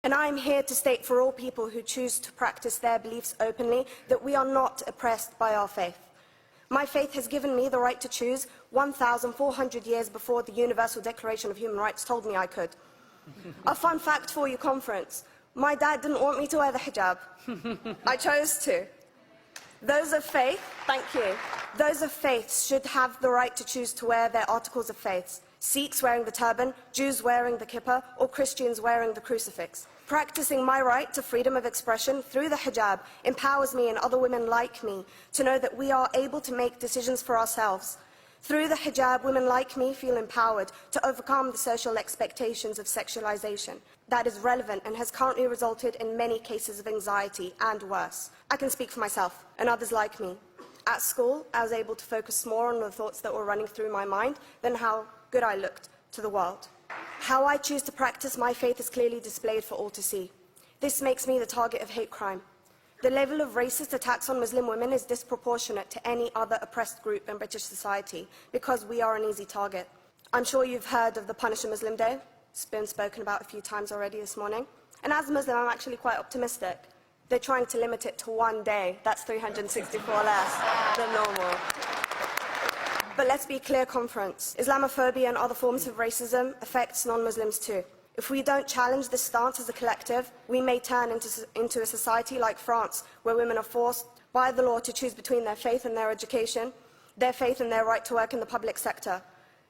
And I am here to state for all people who choose to practice their beliefs openly that we are not oppressed by our faith. My faith has given me the right to choose 1,400 years before the Universal Declaration of Human Rights told me I could. A fun fact for you, conference. My dad didn't want me to wear the hijab. I chose to. Those of faith, thank you. Those of faith should have the right to choose to wear their articles of faith. Sikhs wearing the turban, Jews wearing the kippah, or Christians wearing the crucifix. Practicing my right to freedom of expression through the hijab empowers me and other women like me to know that we are able to make decisions for ourselves. Through the hijab, women like me feel empowered to overcome the social expectations of sexualization that is relevant and has currently resulted in many cases of anxiety and worse. I can speak for myself and others like me. At school, I was able to focus more on the thoughts that were running through my mind than how good I looked to the world. How I choose to practice my faith is clearly displayed for all to see. This makes me the target of hate crime. The level of racist attacks on Muslim women is disproportionate to any other oppressed group in British society because we are an easy target. I'm sure you've heard of the Punish a Muslim Day. It's been spoken about a few times already this morning. And as a Muslim, I'm actually quite optimistic. They're trying to limit it to one day. That's 364 less than normal. But let's be clear, conference. Islamophobia and other forms of racism affects non-Muslims too. If we don't challenge this stance as a collective, we may turn into a society like France, where women are forced by the law to choose between their faith and their education, their faith and their right to work in the public sector,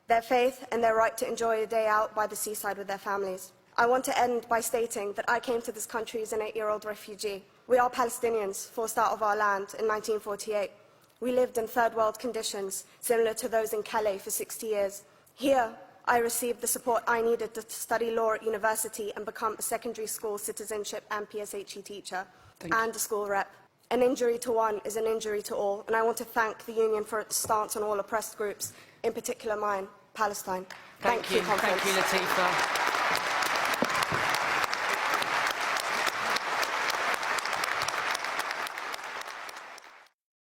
their faith and their right to enjoy a day out by the seaside with their families. I want to end by stating that I came to this country as an 8-year-old refugee. We are Palestinians, forced out of our land in 1948. We lived in third world conditions, similar to those in Calais for 60 years. Here, I received the support I needed to study law at university and become a secondary school citizenship and PSHE teacher, and a school rep. An injury to one is an injury to all, and I want to thank the Union for its stance on all oppressed groups, in particular mine, Palestine. Thank you, conference. Thank you, Latifa.